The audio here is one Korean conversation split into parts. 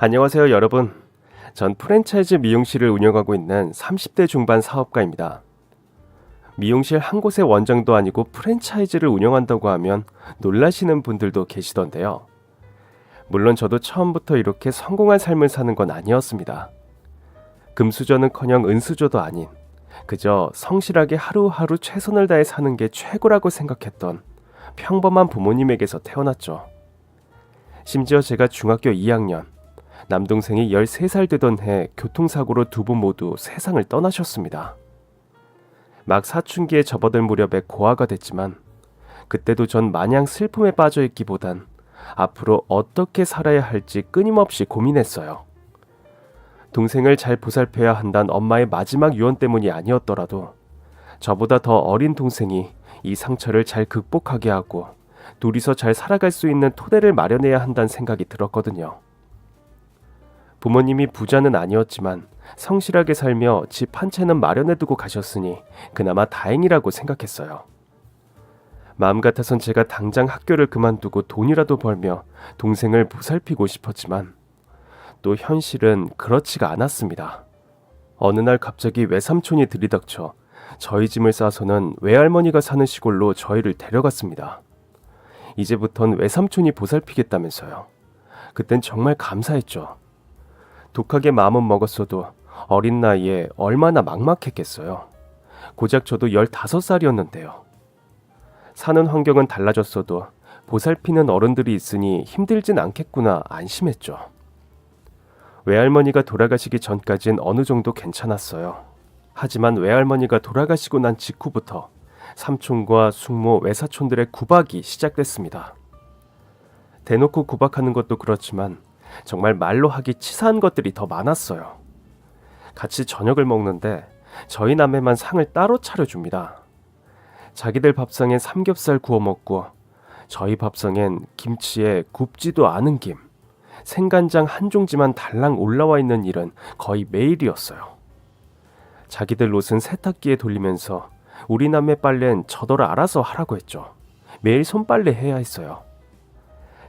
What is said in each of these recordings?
안녕하세요, 여러분. 전 프랜차이즈 미용실을 운영하고 있는 30대 중반 사업가입니다. 미용실 한 곳의 원장도 아니고 프랜차이즈를 운영한다고 하면 놀라시는 분들도 계시던데요. 물론 저도 처음부터 이렇게 성공한 삶을 사는 건 아니었습니다. 금수저는커녕 은수저도 아닌, 그저 성실하게 하루하루 최선을 다해 사는 게 최고라고 생각했던 평범한 부모님에게서 태어났죠. 심지어 제가 중학교 2학년, 남동생이 13살 되던 해 교통사고로 두 분 모두 세상을 떠나셨습니다. 막 사춘기에 접어들 무렵에 고아가 됐지만 그때도 전 마냥 슬픔에 빠져 있기보단 앞으로 어떻게 살아야 할지 끊임없이 고민했어요. 동생을 잘 보살펴야 한다는 엄마의 마지막 유언 때문이 아니었더라도 저보다 더 어린 동생이 이 상처를 잘 극복하게 하고 둘이서 잘 살아갈 수 있는 토대를 마련해야 한다는 생각이 들었거든요. 부모님이 부자는 아니었지만 성실하게 살며 집 한 채는 마련해두고 가셨으니 그나마 다행이라고 생각했어요. 마음 같아선 제가 당장 학교를 그만두고 돈이라도 벌며 동생을 보살피고 싶었지만 또 현실은 그렇지가 않았습니다. 어느 날 갑자기 외삼촌이 들이닥쳐 저희 짐을 싸서는 외할머니가 사는 시골로 저희를 데려갔습니다. 이제부턴 외삼촌이 보살피겠다면서요. 그땐 정말 감사했죠. 독하게 마음은 먹었어도 어린 나이에 얼마나 막막했겠어요. 고작 저도 15살이었는데요. 사는 환경은 달라졌어도 보살피는 어른들이 있으니 힘들진 않겠구나 안심했죠. 외할머니가 돌아가시기 전까진 어느 정도 괜찮았어요. 하지만 외할머니가 돌아가시고 난 직후부터 삼촌과 숙모, 외사촌들의 구박이 시작됐습니다. 대놓고 구박하는 것도 그렇지만 정말 말로 하기 치사한 것들이 더 많았어요. 같이 저녁을 먹는데 저희 남매만 상을 따로 차려줍니다. 자기들 밥상엔 삼겹살 구워 먹고 저희 밥상엔 김치에 굽지도 않은 김, 생간장 한 종지만 달랑 올라와 있는 일은 거의 매일이었어요. 자기들 옷은 세탁기에 돌리면서 우리 남매 빨래는 저더러 알아서 하라고 했죠. 매일 손빨래 해야 했어요.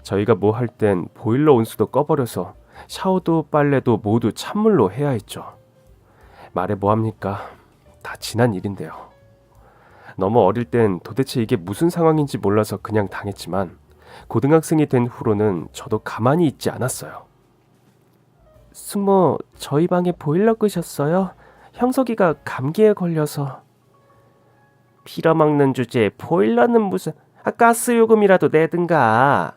저희가 뭐 할 땐 보일러 온수도 꺼버려서 샤워도 빨래도 모두 찬물로 해야 했죠. 말해 뭐합니까? 다 지난 일인데요. 너무 어릴 땐 도대체 이게 무슨 상황인지 몰라서 그냥 당했지만 고등학생이 된 후로는 저도 가만히 있지 않았어요. 숙모, 저희 방에 보일러 끄셨어요? 형석이가 감기에 걸려서. 빌어먹는 주제에 보일러는 무슨... 가스요금이라도 내든가.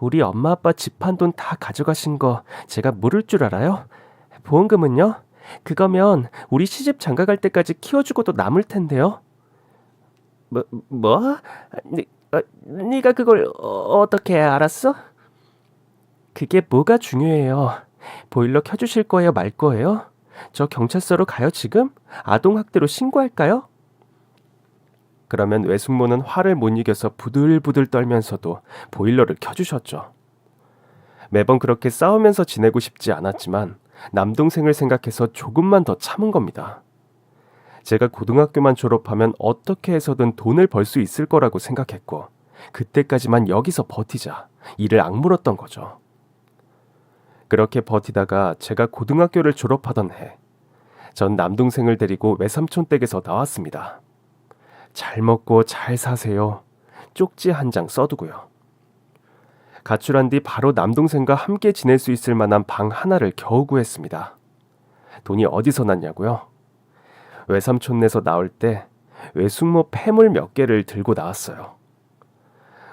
우리 엄마 아빠 집 한 돈 다 가져가신 거 제가 모를 줄 알아요? 보험금은요? 그거면 우리 시집 장가갈 때까지 키워주고도 남을 텐데요. 뭐? 네가 그걸 어떻게 알았어? 그게 뭐가 중요해요. 보일러 켜주실 거예요, 말 거예요? 저 경찰서로 가요 지금? 아동학대로 신고할까요? 그러면 외숙모는 화를 못 이겨서 부들부들 떨면서도 보일러를 켜주셨죠. 매번 그렇게 싸우면서 지내고 싶지 않았지만 남동생을 생각해서 조금만 더 참은 겁니다. 제가 고등학교만 졸업하면 어떻게 해서든 돈을 벌 수 있을 거라고 생각했고 그때까지만 여기서 버티자 이를 악물었던 거죠. 그렇게 버티다가 제가 고등학교를 졸업하던 해, 전 남동생을 데리고 외삼촌 댁에서 나왔습니다. 잘 먹고 잘 사세요. 쪽지 한 장 써두고요. 가출한 뒤 바로 남동생과 함께 지낼 수 있을 만한 방 하나를 겨우 구했습니다. 돈이 어디서 났냐고요? 외삼촌네서 나올 때 외숙모 폐물 몇 개를 들고 나왔어요.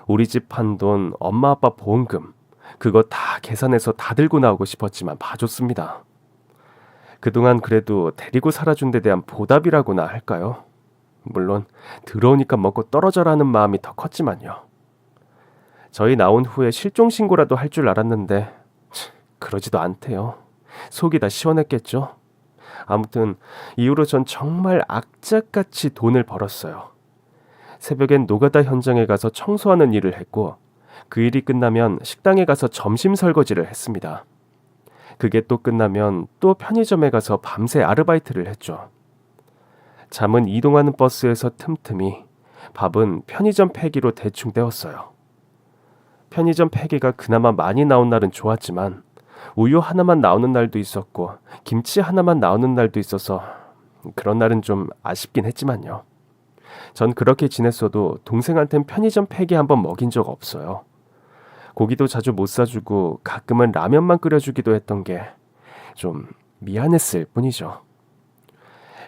우리 집 판 돈, 엄마 아빠 보험금, 그거 다 계산해서 다 들고 나오고 싶었지만 봐줬습니다. 그동안 그래도 데리고 살아준 데 대한 보답이라고나 할까요? 물론 들어오니까 먹고 떨어져라는 마음이 더 컸지만요. 저희 나온 후에 실종신고라도 할 줄 알았는데 그러지도 않대요. 속이 다 시원했겠죠. 아무튼 이후로 전 정말 악착같이 돈을 벌었어요. 새벽엔 노가다 현장에 가서 청소하는 일을 했고 그 일이 끝나면 식당에 가서 점심 설거지를 했습니다. 그게 또 끝나면 또 편의점에 가서 밤새 아르바이트를 했죠. 잠은 이동하는 버스에서 틈틈이, 밥은 편의점 폐기로 대충 때웠어요. 편의점 폐기가 그나마 많이 나온 날은 좋았지만 우유 하나만 나오는 날도 있었고 김치 하나만 나오는 날도 있어서 그런 날은 좀 아쉽긴 했지만요. 전 그렇게 지냈어도 동생한텐 편의점 폐기 한번 먹인 적 없어요. 고기도 자주 못 사주고 가끔은 라면만 끓여주기도 했던 게 좀 미안했을 뿐이죠.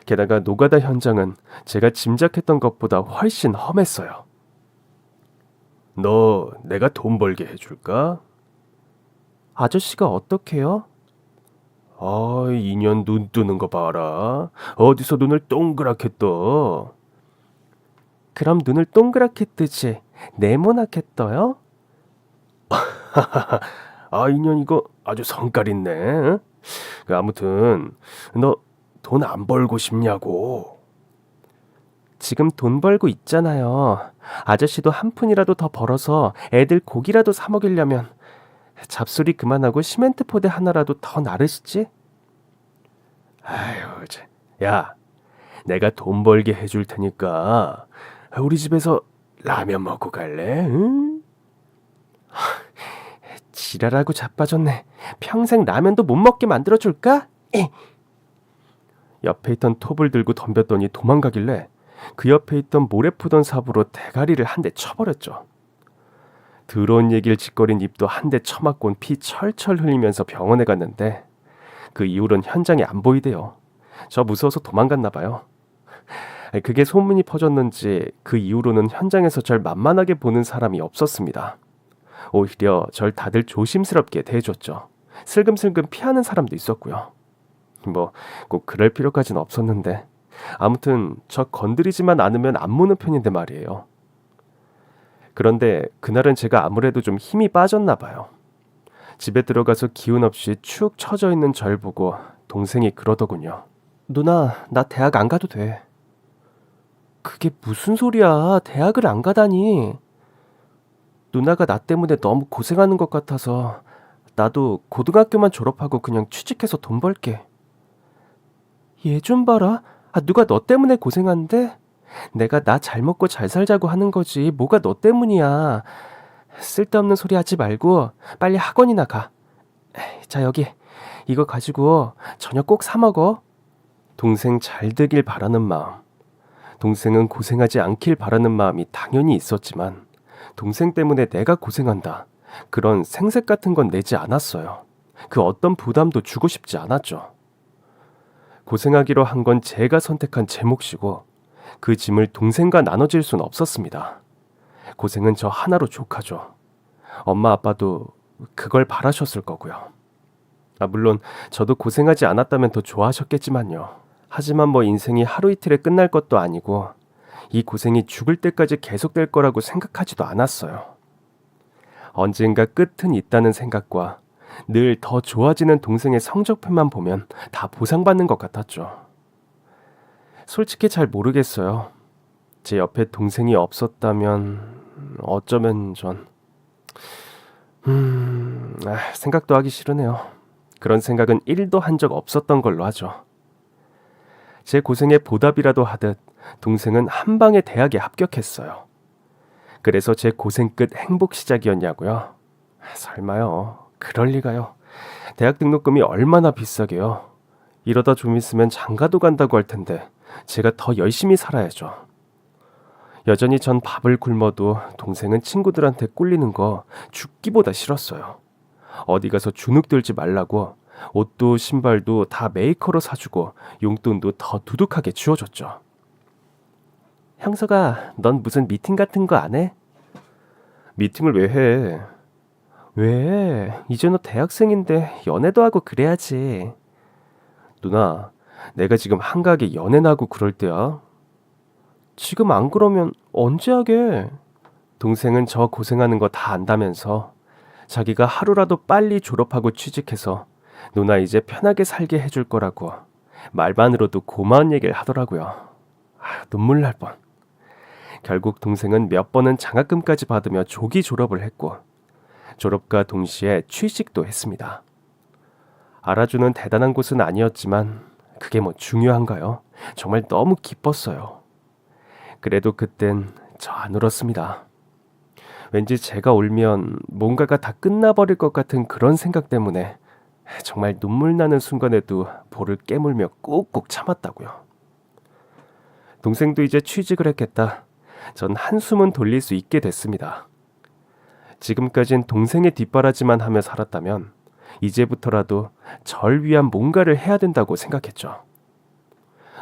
게다가 노가다 현장은 제가 짐작했던 것보다 훨씬 험했어요. 너 내가 돈 벌게 해줄까? 아저씨가 어떻게요? 아, 2년 눈 뜨는 거 봐라. 어디서 눈을 동그랗게 떠. 그럼 눈을 동그랗게 뜨지 네모나게 떠요? 아, 2년 이거 아주 성깔 있네. 응? 아무튼 너 돈 안 벌고 싶냐고. 지금 돈 벌고 있잖아요. 아저씨도 한 푼이라도 더 벌어서 애들 고기라도 사 먹이려면 잡소리 그만하고 시멘트 포대 하나라도 더 나르시지? 아휴, 야, 내가 돈 벌게 해줄 테니까 우리 집에서 라면 먹고 갈래? 응? 지랄하고 자빠졌네. 평생 라면도 못 먹게 만들어줄까? 옆에 있던 톱을 들고 덤볐더니 도망가길래 그 옆에 있던 모래 푸던 삽으로 대가리를 한 대 쳐버렸죠. 더러운 얘기를 짓거린 입도 한 대 쳐맞곤 피 철철 흘리면서 병원에 갔는데 그 이후로는 현장에 안 보이대요. 저 무서워서 도망갔나 봐요. 그게 소문이 퍼졌는지 그 이후로는 현장에서 절 만만하게 보는 사람이 없었습니다. 오히려 절 다들 조심스럽게 대해줬죠. 슬금슬금 피하는 사람도 있었고요. 뭐 꼭 그럴 필요까지는 없었는데 아무튼 저 건드리지만 않으면 안 무는 편인데 말이에요. 그런데 그날은 제가 아무래도 좀 힘이 빠졌나 봐요. 집에 들어가서 기운 없이 축 처져 있는 절 보고 동생이 그러더군요. 누나, 나 대학 안 가도 돼. 그게 무슨 소리야. 대학을 안 가다니. 누나가 나 때문에 너무 고생하는 것 같아서 나도 고등학교만 졸업하고 그냥 취직해서 돈 벌게. 얘 좀 봐라. 누가 너 때문에 고생한대? 내가 나 잘 먹고 잘 살자고 하는 거지. 뭐가 너 때문이야. 쓸데없는 소리 하지 말고 빨리 학원이나 가. 자, 여기 이거 가지고 저녁 꼭 사 먹어. 동생 잘 되길 바라는 마음, 동생은 고생하지 않길 바라는 마음이 당연히 있었지만 동생 때문에 내가 고생한다, 그런 생색 같은 건 내지 않았어요. 그 어떤 부담도 주고 싶지 않았죠. 고생하기로 한 건 제가 선택한 제 몫이고 그 짐을 동생과 나눠질 순 없었습니다. 고생은 저 하나로 족하죠. 엄마 아빠도 그걸 바라셨을 거고요. 물론 저도 고생하지 않았다면 더 좋아하셨겠지만요. 하지만 뭐 인생이 하루 이틀에 끝날 것도 아니고 이 고생이 죽을 때까지 계속될 거라고 생각하지도 않았어요. 언젠가 끝은 있다는 생각과 늘 더 좋아지는 동생의 성적표만 보면 다 보상받는 것 같았죠. 솔직히 잘 모르겠어요. 제 옆에 동생이 없었다면 어쩌면 생각도 하기 싫으네요. 그런 생각은 1도 한 적 없었던 걸로 하죠. 제 고생에 보답이라도 하듯 동생은 한 방에 대학에 합격했어요. 그래서 제 고생 끝 행복 시작이었냐고요? 설마요. 그럴 리가요. 대학 등록금이 얼마나 비싸게요. 이러다 좀 있으면 장가도 간다고 할 텐데 제가 더 열심히 살아야죠. 여전히 전 밥을 굶어도 동생은 친구들한테 꿀리는 거 죽기보다 싫었어요. 어디 가서 주눅 들지 말라고 옷도 신발도 다 메이커로 사주고 용돈도 더 두둑하게 쥐어줬죠. 형서가, 넌 무슨 미팅 같은 거 안 해? 미팅을 왜 해? 왜? 이제 너 대학생인데 연애도 하고 그래야지. 누나, 내가 지금 한가하게 연애나 하고 그럴 때야? 지금 안 그러면 언제 하게? 동생은 저 고생하는 거 다 안다면서 자기가 하루라도 빨리 졸업하고 취직해서 누나 이제 편하게 살게 해줄 거라고 말만으로도 고마운 얘기를 하더라고요. 눈물 날 뻔. 결국 동생은 몇 번은 장학금까지 받으며 조기 졸업을 했고 졸업과 동시에 취직도 했습니다. 알아주는 대단한 곳은 아니었지만 그게 뭐 중요한가요? 정말 너무 기뻤어요. 그래도 그땐 저 안 울었습니다. 왠지 제가 울면 뭔가가 다 끝나버릴 것 같은 그런 생각 때문에 정말 눈물 나는 순간에도 볼을 깨물며 꾹꾹 참았다고요. 동생도 이제 취직을 했겠다. 전 한숨은 돌릴 수 있게 됐습니다. 지금까진 동생의 뒷바라지만 하며 살았다면 이제부터라도 절 위한 뭔가를 해야 된다고 생각했죠.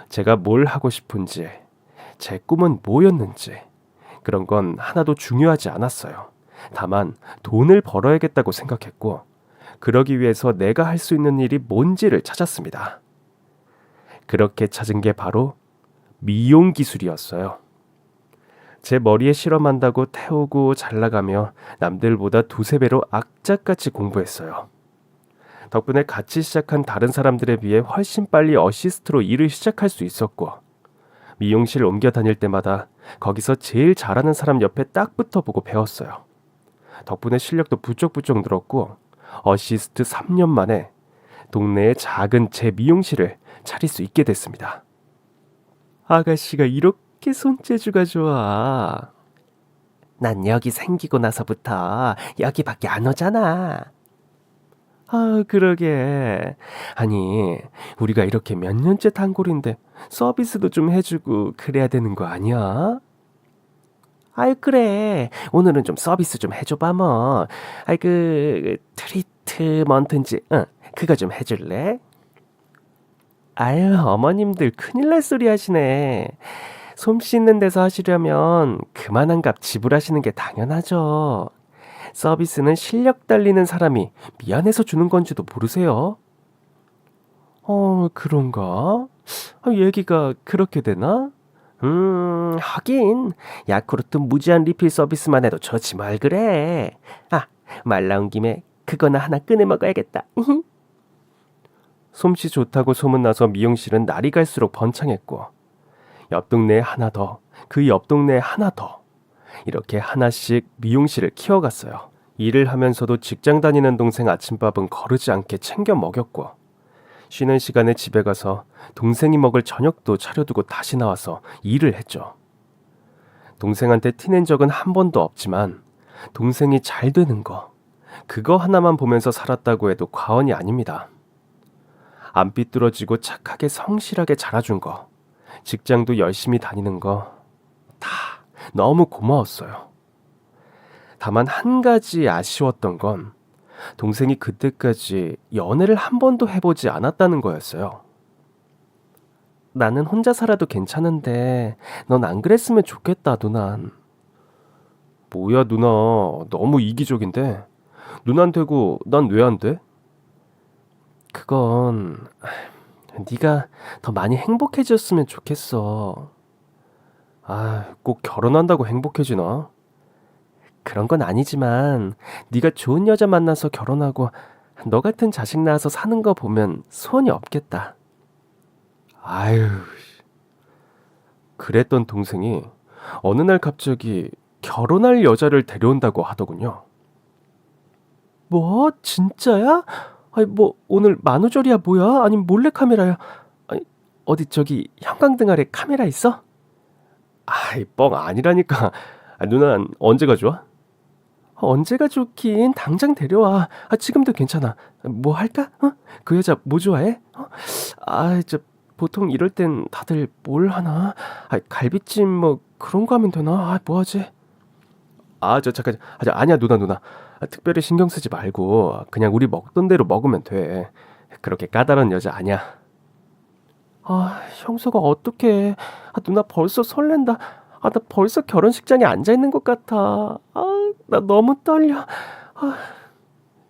제가 뭘 하고 싶은지, 제 꿈은 뭐였는지 그런 건 하나도 중요하지 않았어요. 다만 돈을 벌어야겠다고 생각했고 그러기 위해서 내가 할 수 있는 일이 뭔지를 찾았습니다. 그렇게 찾은 게 바로 미용 기술이었어요. 제 머리에 실험한다고 태우고 잘 나가며 남들보다 두세 배로 악착같이 공부했어요. 덕분에 같이 시작한 다른 사람들에 비해 훨씬 빨리 어시스트로 일을 시작할 수 있었고 미용실 옮겨 다닐 때마다 거기서 제일 잘하는 사람 옆에 딱 붙어보고 배웠어요. 덕분에 실력도 부쩍부쩍 늘었고 어시스트 3년 만에 동네에 작은 제 미용실을 차릴 수 있게 됐습니다. 아가씨가 이렇게 손재주가 좋아. 난 여기 생기고 나서부터 여기밖에 안 오잖아. 아, 그러게. 아니, 우리가 이렇게 몇 년째 단골인데 서비스도 좀 해주고 그래야 되는 거 아니야? 아이, 그래. 오늘은 좀 서비스 좀 해줘봐, 뭐. 아이, 트리트먼트인지, 그거 좀 해줄래? 아유, 어머님들 큰일 날 소리 하시네. 솜 씻는 데서 하시려면 그만한 값 지불하시는 게 당연하죠. 서비스는 실력 달리는 사람이 미안해서 주는 건지도 모르세요? 그런가? 얘기가 그렇게 되나? 하긴 야쿠르트 무제한 리필 서비스만 해도 좋지 말 그래. 아, 말 나온 김에 그거나 하나 꺼내 먹어야겠다. 솜씨 좋다고 소문나서 미용실은 날이 갈수록 번창했고 옆 동네에 하나 더, 그 옆 동네에 하나 더 이렇게 하나씩 미용실을 키워갔어요. 일을 하면서도 직장 다니는 동생 아침밥은 거르지 않게 챙겨 먹였고 쉬는 시간에 집에 가서 동생이 먹을 저녁도 차려두고 다시 나와서 일을 했죠. 동생한테 티낸 적은 한 번도 없지만 동생이 잘 되는 거, 그거 하나만 보면서 살았다고 해도 과언이 아닙니다. 안 삐뚤어지고 착하게 성실하게 자라준 거, 직장도 열심히 다니는 거 다 너무 고마웠어요. 다만 한 가지 아쉬웠던 건 동생이 그때까지 연애를 한 번도 해보지 않았다는 거였어요. 나는 혼자 살아도 괜찮은데 넌 안 그랬으면 좋겠다, 누난. 뭐야, 누나. 너무 이기적인데. 누난 되고 난 왜 안 돼? 그건 네가 더 많이 행복해졌으면 좋겠어. 꼭 결혼한다고 행복해지나? 그런 건 아니지만 네가 좋은 여자 만나서 결혼하고 너 같은 자식 낳아서 사는 거 보면 소원이 없겠다. 아유, 그랬던 동생이 어느 날 갑자기 결혼할 여자를 데려온다고 하더군요. 뭐? 진짜야? 아니, 뭐 오늘 만우절이야 뭐야? 아니면 몰래카메라야? 아니, 어디 저기 형광등 아래 카메라 있어? 아이, 뻥 아니라니까. 누난 언제가 좋아? 언제가 좋긴 당장 데려와. 지금도 괜찮아. 뭐 할까? 그 여자 뭐 좋아해? 보통 이럴 땐 다들 뭘 하나? 갈비찜 뭐 그런 거 하면 되나? 뭐 하지? 잠깐. 아니야, 누나. 특별히 신경 쓰지 말고 그냥 우리 먹던 대로 먹으면 돼. 그렇게 까다로운 여자 아니야. 형수가 어떡해. 누나 벌써 설렌다. 나 벌써 결혼식장에 앉아있는 것 같아. 나 너무 떨려.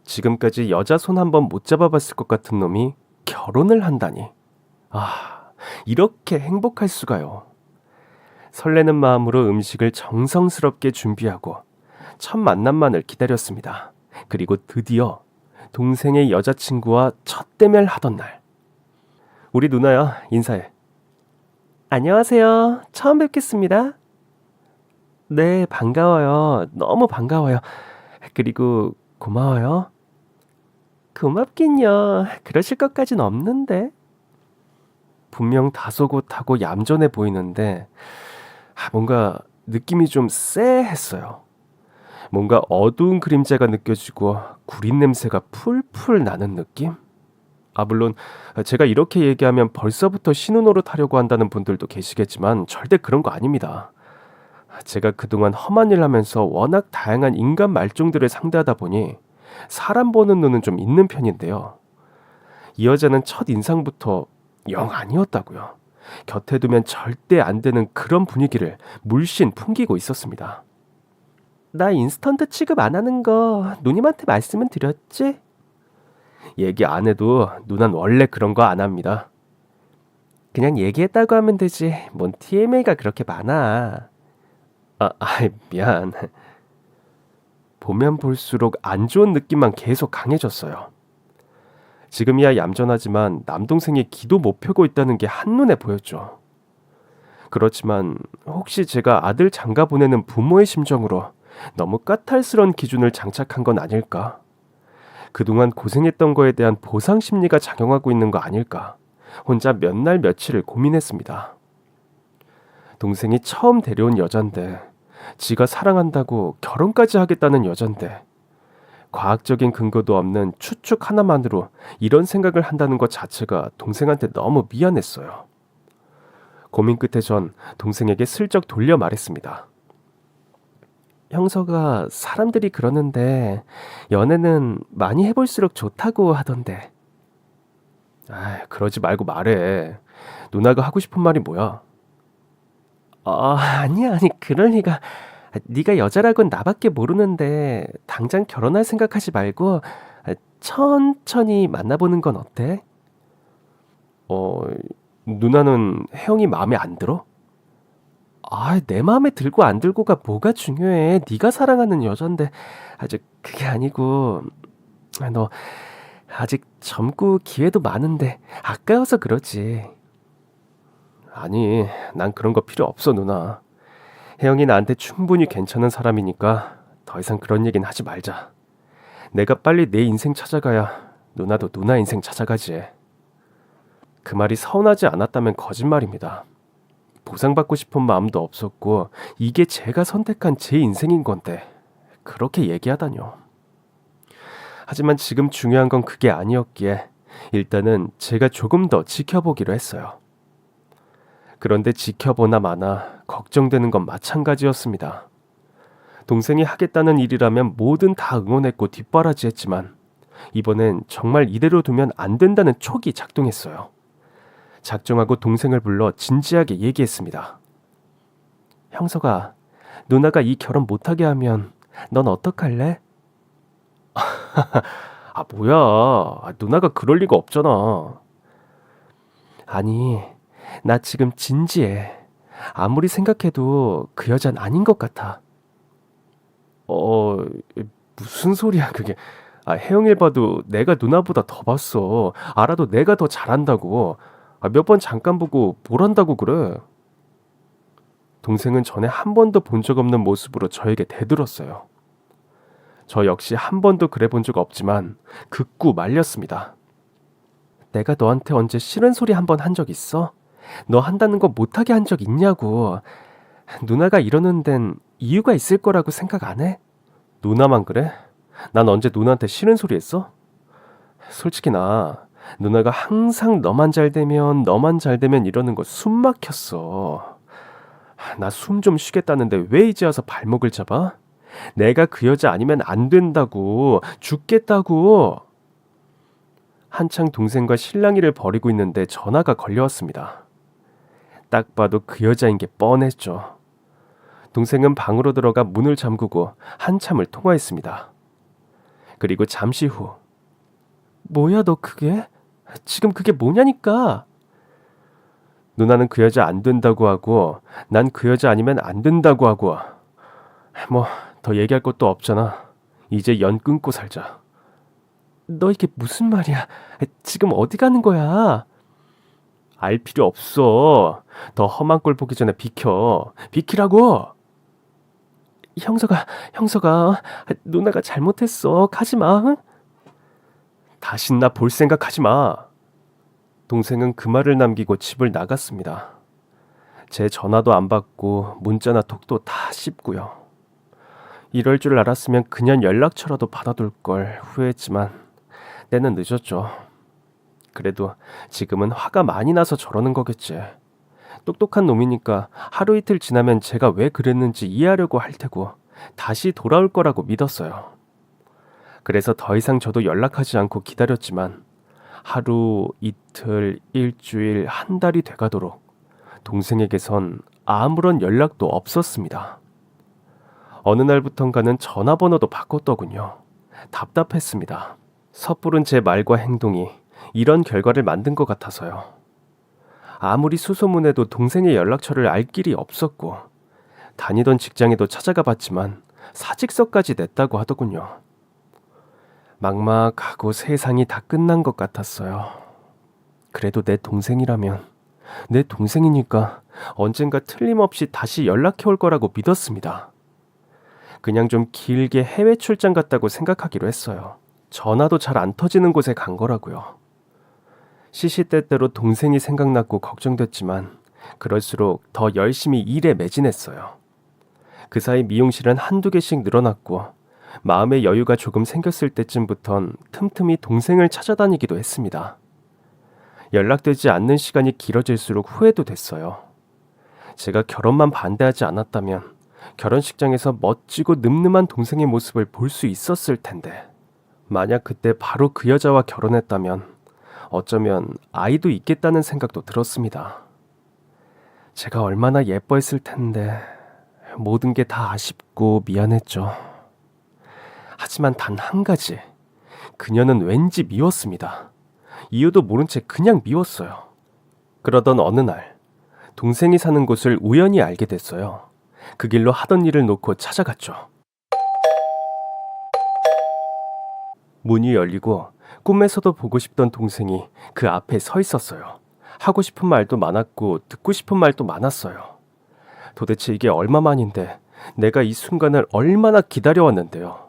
지금까지 여자 손 한 번 못 잡아봤을 것 같은 놈이 결혼을 한다니. 이렇게 행복할 수가요. 설레는 마음으로 음식을 정성스럽게 준비하고 첫 만남만을 기다렸습니다. 그리고 드디어 동생의 여자친구와 첫 대면을 하던 날. 우리 누나야, 인사해. 안녕하세요. 처음 뵙겠습니다. 네, 반가워요. 너무 반가워요. 그리고 고마워요. 고맙긴요. 그러실 것까진 없는데. 분명 다소곳하고 얌전해 보이는데 뭔가 느낌이 좀 쎄했어요. 뭔가 어두운 그림자가 느껴지고 구린 냄새가 풀풀 나는 느낌? 물론 제가 이렇게 얘기하면 벌써부터 신혼노릇 하려고 한다는 분들도 계시겠지만 절대 그런 거 아닙니다. 제가 그동안 험한 일 하면서 워낙 다양한 인간 말종들을 상대하다 보니 사람 보는 눈은 좀 있는 편인데요. 이 여자는 첫 인상부터 영 아니었다고요. 곁에 두면 절대 안 되는 그런 분위기를 물씬 풍기고 있었습니다. 나 인스턴트 취급 안 하는 거 누님한테 말씀은 드렸지? 얘기 안 해도 누난 원래 그런 거 안 합니다. 그냥 얘기했다고 하면 되지. 뭔 TMA가 그렇게 많아. 미안. 보면 볼수록 안 좋은 느낌만 계속 강해졌어요. 지금이야 얌전하지만 남동생이 기도 못 펴고 있다는 게 한눈에 보였죠. 그렇지만 혹시 제가 아들 장가 보내는 부모의 심정으로 너무 까탈스러운 기준을 장착한 건 아닐까? 그동안 고생했던 거에 대한 보상 심리가 작용하고 있는 거 아닐까? 혼자 몇 날 며칠을 고민했습니다. 동생이 처음 데려온 여잔데, 지가 사랑한다고 결혼까지 하겠다는 여잔데, 과학적인 근거도 없는 추측 하나만으로 이런 생각을 한다는 것 자체가 동생한테 너무 미안했어요. 고민 끝에 전 동생에게 슬쩍 돌려 말했습니다. 형서가 사람들이 그러는데 연애는 많이 해볼수록 좋다고 하던데. 그러지 말고 말해. 누나가 하고 싶은 말이 뭐야? 아니야, 아니 그럴 리가. 네가 여자라곤 나밖에 모르는데 당장 결혼할 생각하지 말고 천천히 만나보는 건 어때? 누나는 혜영이 마음에 안 들어? 내 마음에 들고 안 들고가 뭐가 중요해. 네가 사랑하는 여잔데. 아직 그게 아니고, 너 아직 젊고 기회도 많은데 아까워서 그러지. 아니, 난 그런 거 필요 없어, 누나. 혜영이 나한테 충분히 괜찮은 사람이니까 더 이상 그런 얘기는 하지 말자. 내가 빨리 내 인생 찾아가야 누나도 누나 인생 찾아가지. 그 말이 서운하지 않았다면 거짓말입니다. 보상받고 싶은 마음도 없었고 이게 제가 선택한 제 인생인 건데 그렇게 얘기하다뇨. 하지만 지금 중요한 건 그게 아니었기에 일단은 제가 조금 더 지켜보기로 했어요. 그런데 지켜보나 마나 걱정되는 건 마찬가지였습니다. 동생이 하겠다는 일이라면 뭐든 다 응원했고 뒷바라지했지만 이번엔 정말 이대로 두면 안 된다는 촉이 작동했어요. 작정하고 동생을 불러 진지하게 얘기했습니다. 형서가 누나가 이 결혼 못하게 하면 넌 어떡할래? 뭐야. 누나가 그럴 리가 없잖아. 아니, 나 지금 진지해. 아무리 생각해도 그 여잔 아닌 것 같아. 무슨 소리야 그게. 혜영일 봐도 내가 누나보다 더 봤어. 알아도 내가 더 잘한다고. 몇 번 잠깐 보고 뭘 한다고 그래. 동생은 전에 한 번도 본 적 없는 모습으로 저에게 대들었어요. 저 역시 한 번도 그래 본 적 없지만 극구 말렸습니다. 내가 너한테 언제 싫은 소리 한 번 한 적 있어? 너 한다는 거 못하게 한 적 있냐고. 누나가 이러는 데는 이유가 있을 거라고 생각 안 해? 누나만 그래? 난 언제 누나한테 싫은 소리 했어? 솔직히 나 누나가 항상 너만 잘 되면 이러는 거 숨 막혔어. 나 숨 좀 쉬겠다는데 왜 이제 와서 발목을 잡아? 내가 그 여자 아니면 안 된다고. 죽겠다고. 한창 동생과 실랑이를 벌이고 있는데 전화가 걸려왔습니다. 딱 봐도 그 여자인 게 뻔했죠. 동생은 방으로 들어가 문을 잠그고 한참을 통화했습니다. 그리고 잠시 후 뭐야 너 그게? 지금 그게 뭐냐니까. 누나는 그 여자 안 된다고 하고 난 그 여자 아니면 안 된다고 하고 뭐 더 얘기할 것도 없잖아. 이제 연 끊고 살자. 너 이게 무슨 말이야? 지금 어디 가는 거야? 알 필요 없어. 더 험한 꼴 보기 전에 비켜. 비키라고. 형서가 누나가 잘못했어. 가지 마. 응? 다신 나 볼 생각 하지 마. 동생은 그 말을 남기고 집을 나갔습니다. 제 전화도 안 받고 문자나 톡도 다 씹고요. 이럴 줄 알았으면 그냥 연락처라도 받아둘 걸 후회했지만 때는 늦었죠. 그래도 지금은 화가 많이 나서 저러는 거겠지. 똑똑한 놈이니까 하루 이틀 지나면 제가 왜 그랬는지 이해하려고 할 테고 다시 돌아올 거라고 믿었어요. 그래서 더 이상 저도 연락하지 않고 기다렸지만 하루, 이틀, 일주일, 한 달이 돼가도록 동생에게선 아무런 연락도 없었습니다. 어느 날부턴가는 전화번호도 바꿨더군요. 답답했습니다. 섣부른 제 말과 행동이 이런 결과를 만든 것 같아서요. 아무리 수소문해도 동생의 연락처를 알 길이 없었고 다니던 직장에도 찾아가 봤지만 사직서까지 냈다고 하더군요. 막막하고 세상이 다 끝난 것 같았어요. 그래도 내 동생이라면 내 동생이니까 언젠가 틀림없이 다시 연락해 올 거라고 믿었습니다. 그냥 좀 길게 해외 출장 갔다고 생각하기로 했어요. 전화도 잘 안 터지는 곳에 간 거라고요. 시시때때로 동생이 생각났고 걱정됐지만 그럴수록 더 열심히 일에 매진했어요. 그 사이 미용실은 한두 개씩 늘어났고 마음의 여유가 조금 생겼을 때쯤부턴 틈틈이 동생을 찾아다니기도 했습니다. 연락되지 않는 시간이 길어질수록 후회도 됐어요. 제가 결혼만 반대하지 않았다면 결혼식장에서 멋지고 늠름한 동생의 모습을 볼 수 있었을 텐데 만약 그때 바로 그 여자와 결혼했다면 어쩌면 아이도 있겠다는 생각도 들었습니다. 제가 얼마나 예뻐했을 텐데 모든 게 다 아쉽고 미안했죠. 하지만 단 한 가지, 그녀는 왠지 미웠습니다. 이유도 모른 채 그냥 미웠어요. 그러던 어느 날 동생이 사는 곳을 우연히 알게 됐어요. 그 길로 하던 일을 놓고 찾아갔죠. 문이 열리고 꿈에서도 보고 싶던 동생이 그 앞에 서 있었어요. 하고 싶은 말도 많았고 듣고 싶은 말도 많았어요. 도대체 이게 얼마만인데 내가 이 순간을 얼마나 기다려왔는데요.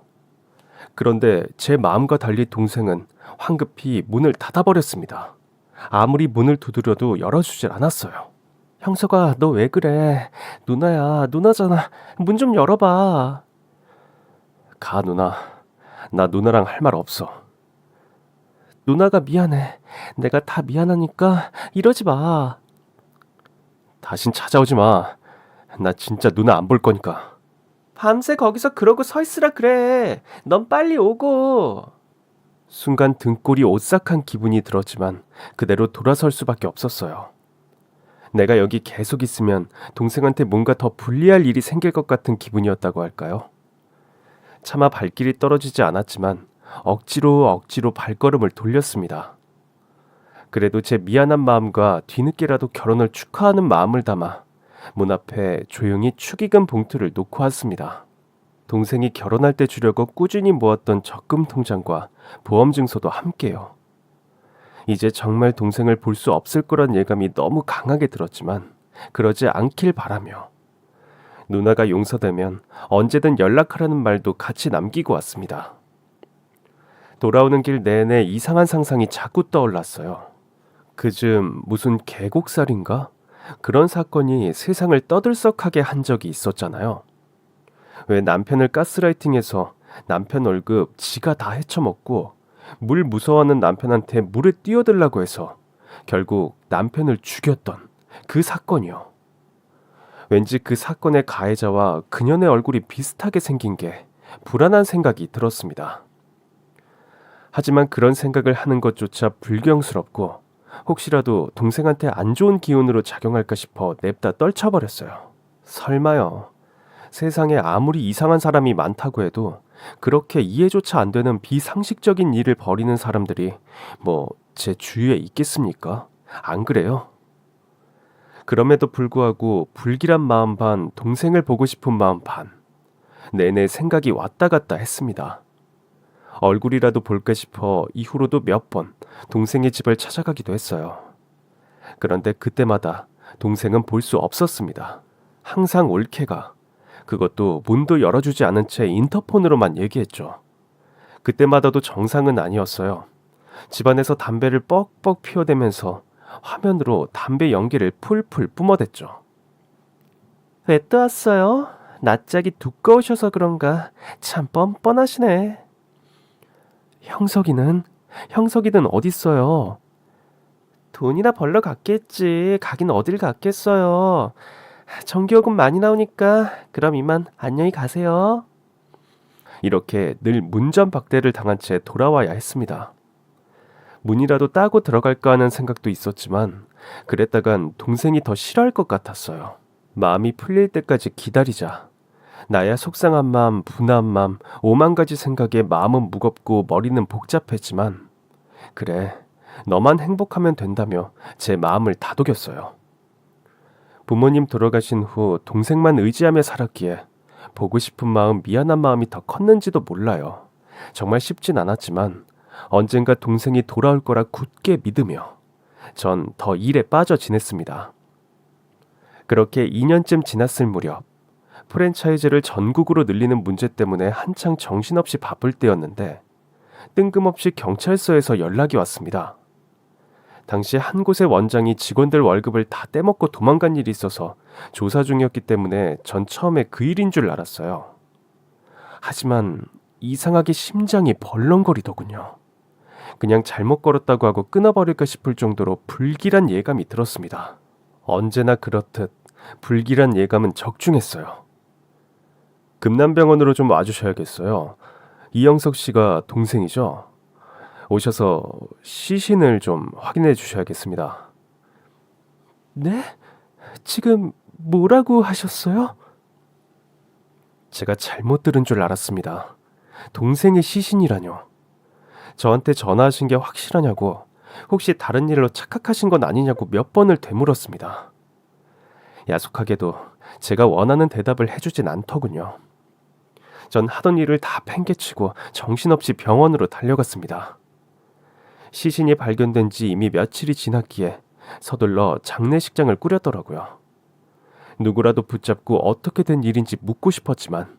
그런데 제 마음과 달리 동생은 황급히 문을 닫아버렸습니다. 아무리 문을 두드려도 열어주질 않았어요. 형석아, 너 왜 그래? 누나야, 누나잖아. 문 좀 열어봐. 가, 누나. 나 누나랑 할 말 없어. 누나가 미안해. 내가 다 미안하니까 이러지 마. 다신 찾아오지 마. 나 진짜 누나 안 볼 거니까. 밤새 거기서 그러고 서 있으라 그래. 넌 빨리 오고. 순간 등골이 오싹한 기분이 들었지만 그대로 돌아설 수밖에 없었어요. 내가 여기 계속 있으면 동생한테 뭔가 더 불리할 일이 생길 것 같은 기분이었다고 할까요? 차마 발길이 떨어지지 않았지만 억지로 발걸음을 돌렸습니다. 그래도 제 미안한 마음과 뒤늦게라도 결혼을 축하하는 마음을 담아 문 앞에 조용히 축의금 봉투를 놓고 왔습니다. 동생이 결혼할 때 주려고 꾸준히 모았던 적금 통장과 보험 증서도 함께요. 이제 정말 동생을 볼 수 없을 거란 예감이 너무 강하게 들었지만 그러지 않길 바라며 누나가 용서되면 언제든 연락하라는 말도 같이 남기고 왔습니다. 돌아오는 길 내내 이상한 상상이 자꾸 떠올랐어요. 그즘 무슨 계곡살인가? 그런 사건이 세상을 떠들썩하게 한 적이 있었잖아요. 왜 남편을 가스라이팅해서 남편 월급 지가 다 헤쳐먹고 물 무서워하는 남편한테 물에 뛰어들라고 해서 결국 남편을 죽였던 그 사건이요. 왠지 그 사건의 가해자와 그녀의 얼굴이 비슷하게 생긴 게 불안한 생각이 들었습니다. 하지만 그런 생각을 하는 것조차 불경스럽고 혹시라도 동생한테 안 좋은 기운으로 작용할까 싶어 냅다 떨쳐버렸어요. 설마요. 세상에 아무리 이상한 사람이 많다고 해도 그렇게 이해조차 안 되는 비상식적인 일을 벌이는 사람들이 뭐 제 주위에 있겠습니까? 안 그래요? 그럼에도 불구하고 불길한 마음 반, 동생을 보고 싶은 마음 반, 내내 생각이 왔다 갔다 했습니다. 얼굴이라도 볼까 싶어 이후로도 몇 번 동생의 집을 찾아가기도 했어요. 그런데 그때마다 동생은 볼 수 없었습니다. 항상 올케가, 그것도 문도 열어주지 않은 채 인터폰으로만 얘기했죠. 그때마다도 정상은 아니었어요. 집안에서 담배를 뻑뻑 피워대면서 화면으로 담배 연기를 풀풀 뿜어댔죠. 왜 또 왔어요? 낯짝이 두꺼우셔서 그런가 참 뻔뻔하시네. 형석이는 어딨어요? 돈이나 벌러 갔겠지. 가긴 어딜 갔겠어요. 전기요금 많이 나오니까 그럼 이만 안녕히 가세요. 이렇게 늘 문전박대를 당한 채 돌아와야 했습니다. 문이라도 따고 들어갈까 하는 생각도 있었지만 그랬다간 동생이 더 싫어할 것 같았어요. 마음이 풀릴 때까지 기다리자. 나야 속상한 마음, 분한 마음, 오만 가지 생각에 마음은 무겁고 머리는 복잡했지만 그래, 너만 행복하면 된다며 제 마음을 다독였어요. 부모님 돌아가신 후 동생만 의지하며 살았기에 보고 싶은 마음, 미안한 마음이 더 컸는지도 몰라요. 정말 쉽진 않았지만 언젠가 동생이 돌아올 거라 굳게 믿으며 전 더 일에 빠져 지냈습니다. 그렇게 2년쯤 지났을 무렵 프랜차이즈를 전국으로 늘리는 문제 때문에 한창 정신없이 바쁠 때였는데 뜬금없이 경찰서에서 연락이 왔습니다. 당시 한 곳의 원장이 직원들 월급을 다 떼먹고 도망간 일이 있어서 조사 중이었기 때문에 전 처음에 그 일인 줄 알았어요. 하지만 이상하게 심장이 벌렁거리더군요. 그냥 잘못 걸었다고 하고 끊어버릴까 싶을 정도로 불길한 예감이 들었습니다. 언제나 그렇듯 불길한 예감은 적중했어요. 금남병원으로 좀 와주셔야겠어요. 이영석 씨가 동생이죠? 오셔서 시신을 좀 확인해 주셔야겠습니다. 네? 지금 뭐라고 하셨어요? 제가 잘못 들은 줄 알았습니다. 동생의 시신이라뇨. 저한테 전화하신 게 확실하냐고, 혹시 다른 일로 착각하신 건 아니냐고 몇 번을 되물었습니다. 야속하게도 제가 원하는 대답을 해주진 않더군요. 전 하던 일을 다 팽개치고 정신없이 병원으로 달려갔습니다. 시신이 발견된 지 이미 며칠이 지났기에 서둘러 장례식장을 꾸렸더라고요. 누구라도 붙잡고 어떻게 된 일인지 묻고 싶었지만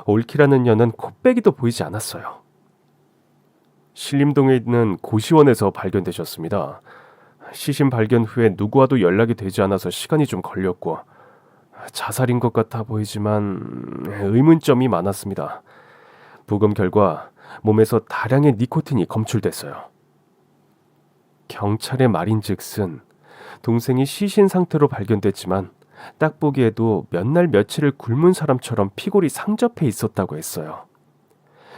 옳기라는 년은 코빼기도 보이지 않았어요. 신림동에 있는 고시원에서 발견되셨습니다. 시신 발견 후에 누구와도 연락이 되지 않아서 시간이 좀 걸렸고 자살인 것 같아 보이지만 의문점이 많았습니다. 부검 결과 몸에서 다량의 니코틴이 검출됐어요. 경찰의 말인즉슨 동생이 시신 상태로 발견됐지만 딱 보기에도 몇 날 며칠을 굶은 사람처럼 피골이 상접해 있었다고 했어요.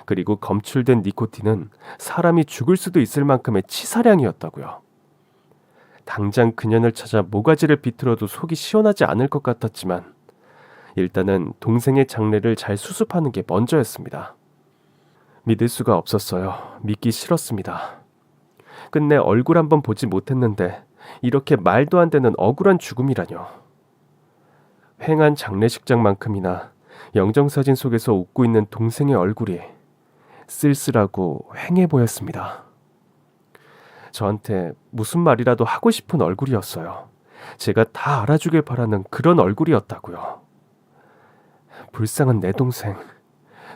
그리고 검출된 니코틴은 사람이 죽을 수도 있을 만큼의 치사량이었다고요. 당장 그년을 찾아 모가지를 비틀어도 속이 시원하지 않을 것 같았지만 일단은 동생의 장례를 잘 수습하는 게 먼저였습니다. 믿을 수가 없었어요. 믿기 싫었습니다. 끝내 얼굴 한번 보지 못했는데 이렇게 말도 안 되는 억울한 죽음이라뇨. 횡한 장례식장만큼이나 영정사진 속에서 웃고 있는 동생의 얼굴이 쓸쓸하고 횡해 보였습니다. 저한테 무슨 말이라도 하고 싶은 얼굴이었어요. 제가 다 알아주길 바라는 그런 얼굴이었다고요. 불쌍한 내 동생.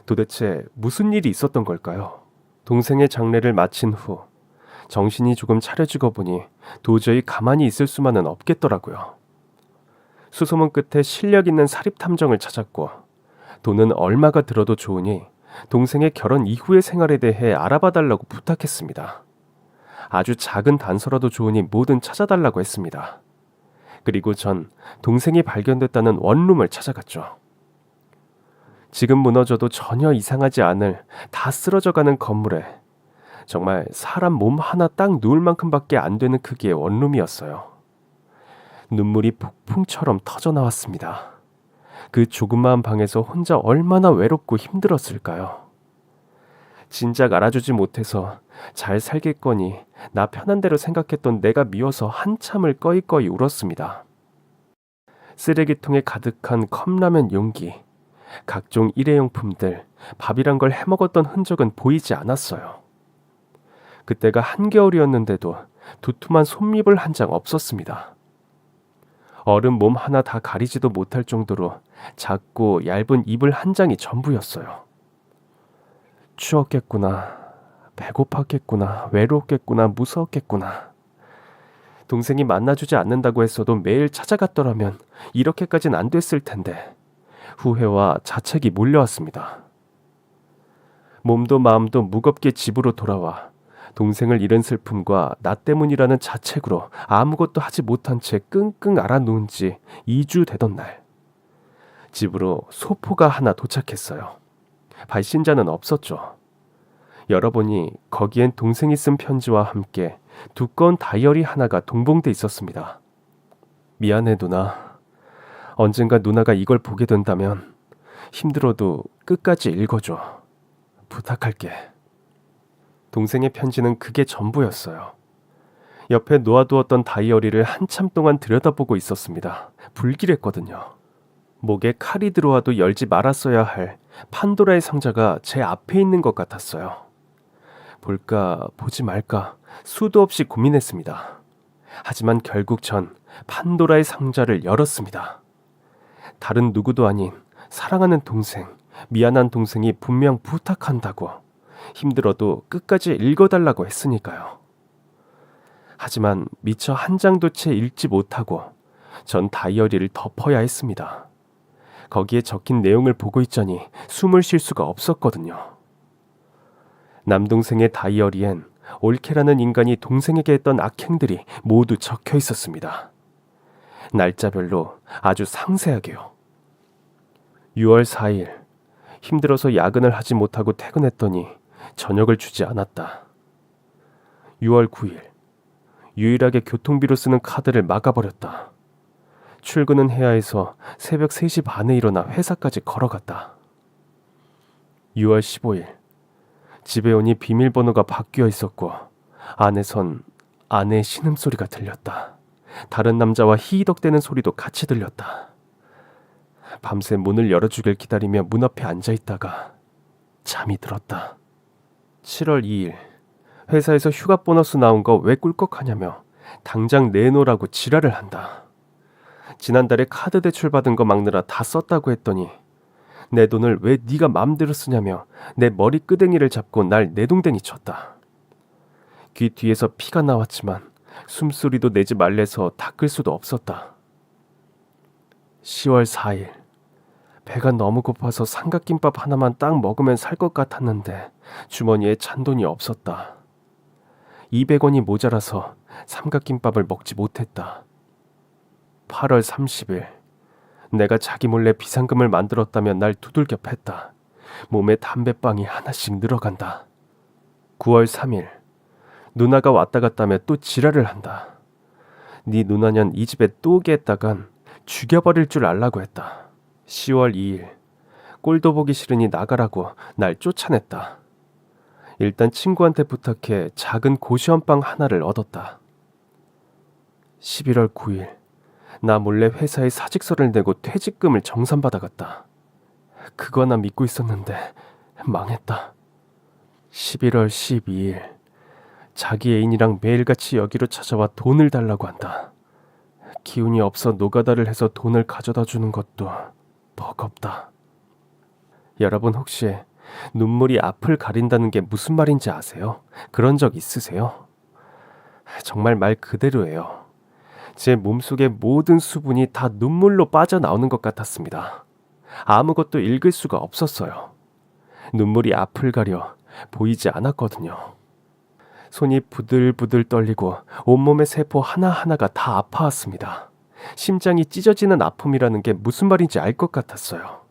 도대체 무슨 일이 있었던 걸까요? 동생의 장례를 마친 후 정신이 조금 차려지고 보니 도저히 가만히 있을 수만은 없겠더라고요. 수소문 끝에 실력 있는 사립탐정을 찾았고 돈은 얼마가 들어도 좋으니 동생의 결혼 이후의 생활에 대해 알아봐달라고 부탁했습니다. 아주 작은 단서라도 좋으니 뭐든 찾아달라고 했습니다. 그리고 전 동생이 발견됐다는 원룸을 찾아갔죠. 지금 무너져도 전혀 이상하지 않을 다 쓰러져가는 건물에 정말 사람 몸 하나 딱 누울 만큼밖에 안 되는 크기의 원룸이었어요. 눈물이 폭풍처럼 터져나왔습니다. 그 조그마한 방에서 혼자 얼마나 외롭고 힘들었을까요? 진작 알아주지 못해서 잘 살겠거니 나 편한 대로 생각했던 내가 미워서 한참을 꺼이꺼이 울었습니다. 쓰레기통에 가득한 컵라면 용기, 각종 일회용품들, 밥이란 걸 해먹었던 흔적은 보이지 않았어요. 그때가 한겨울이었는데도 두툼한 솜잎을 한 장 없었습니다. 얼음 몸 하나 다 가리지도 못할 정도로 작고 얇은 이불 한 장이 전부였어요. 추웠겠구나, 배고팠겠구나, 외로웠겠구나, 무서웠겠구나. 동생이 만나주지 않는다고 했어도 매일 찾아갔더라면 이렇게까진 안 됐을 텐데 후회와 자책이 몰려왔습니다. 몸도 마음도 무겁게 집으로 돌아와 동생을 잃은 슬픔과 나 때문이라는 자책으로 아무것도 하지 못한 채 끙끙 앓아 누운 지 2주 되던 날, 집으로 소포가 하나 도착했어요. 발신자는 없었죠. 열어보니 거기엔 동생이 쓴 편지와 함께 두꺼운 다이어리 하나가 동봉돼 있었습니다. 미안해 누나. 언젠가 누나가 이걸 보게 된다면 힘들어도 끝까지 읽어줘. 부탁할게. 동생의 편지는 그게 전부였어요. 옆에 놓아두었던 다이어리를 한참 동안 들여다보고 있었습니다. 불길했거든요. 목에 칼이 들어와도 열지 말았어야 할 판도라의 상자가 제 앞에 있는 것 같았어요. 볼까 보지 말까 수도 없이 고민했습니다. 하지만 결국 전 판도라의 상자를 열었습니다. 다른 누구도 아닌 사랑하는 동생, 미안한 동생이 분명 부탁한다고, 힘들어도 끝까지 읽어달라고 했으니까요. 하지만 미처 한 장도 채 읽지 못하고 전 다이어리를 덮어야 했습니다. 거기에 적힌 내용을 보고 있자니 숨을 쉴 수가 없었거든요. 남동생의 다이어리엔 올케라는 인간이 동생에게 했던 악행들이 모두 적혀 있었습니다. 날짜별로 아주 상세하게요. 6월 4일, 힘들어서 야근을 하지 못하고 퇴근했더니 저녁을 주지 않았다. 6월 9일, 유일하게 교통비로 쓰는 카드를 막아버렸다. 출근은 해야 해서 새벽 3시 반에 일어나 회사까지 걸어갔다. 6월 15일, 집에 오니 비밀번호가 바뀌어 있었고 안에선 아내의 신음소리가 들렸다. 다른 남자와 히히덕대는 소리도 같이 들렸다. 밤새 문을 열어주길 기다리며 문 앞에 앉아있다가 잠이 들었다. 7월 2일, 회사에서 휴가 보너스 나온 거 왜 꿀꺽하냐며 당장 내놓으라고 지랄을 한다. 지난달에 카드 대출 받은 거 막느라 다 썼다고 했더니 내 돈을 왜 네가 맘대로 쓰냐며 내 머리 끄댕이를 잡고 날 내동댕이 쳤다. 귀 뒤에서 피가 나왔지만 숨소리도 내지 말래서 닦을 수도 없었다. 10월 4일, 배가 너무 고파서 삼각김밥 하나만 딱 먹으면 살 것 같았는데 주머니에 잔돈이 없었다. 200원이 모자라서 삼각김밥을 먹지 못했다. 8월 30일, 내가 자기 몰래 비상금을 만들었다면 날 두들겨 팼다. 몸에 담배빵이 하나씩 늘어간다. 9월 3일, 누나가 왔다 갔다며 또 지랄을 한다. 네 누나년 이 집에 또 오게 했다간 죽여버릴 줄 알라고 했다. 10월 2일, 꼴도 보기 싫으니 나가라고 날 쫓아냈다. 일단 친구한테 부탁해 작은 고시원빵 하나를 얻었다. 11월 9일, 나 몰래 회사에 사직서를 내고 퇴직금을 정산받아갔다. 그거 나 믿고 있었는데 망했다. 11월 12일, 자기 애인이랑 매일같이 여기로 찾아와 돈을 달라고 한다. 기운이 없어 노가다를 해서 돈을 가져다 주는 것도 버겁다. 여러분 혹시 눈물이 앞을 가린다는 게 무슨 말인지 아세요? 그런 적 있으세요? 정말 말 그대로예요. 제 몸속의 모든 수분이 다 눈물로 빠져나오는 것 같았습니다. 아무것도 읽을 수가 없었어요. 눈물이 앞을 가려 보이지 않았거든요. 손이 부들부들 떨리고 온몸의 세포 하나하나가 다 아파왔습니다. 심장이 찢어지는 아픔이라는 게 무슨 말인지 알 것 같았어요.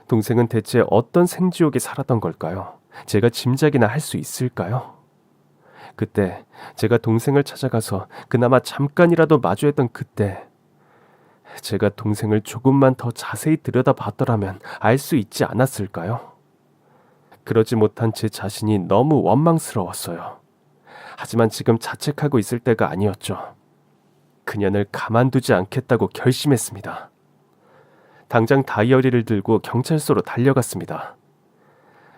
동생은 대체 어떤 생지옥에 살았던 걸까요? 제가 짐작이나 할 수 있을까요? 그때 제가 동생을 찾아가서 그나마 잠깐이라도 마주했던 그때, 제가 동생을 조금만 더 자세히 들여다봤더라면 알 수 있지 않았을까요? 그러지 못한 제 자신이 너무 원망스러웠어요. 하지만 지금 자책하고 있을 때가 아니었죠. 그년을 가만두지 않겠다고 결심했습니다. 당장 다이어리를 들고 경찰서로 달려갔습니다.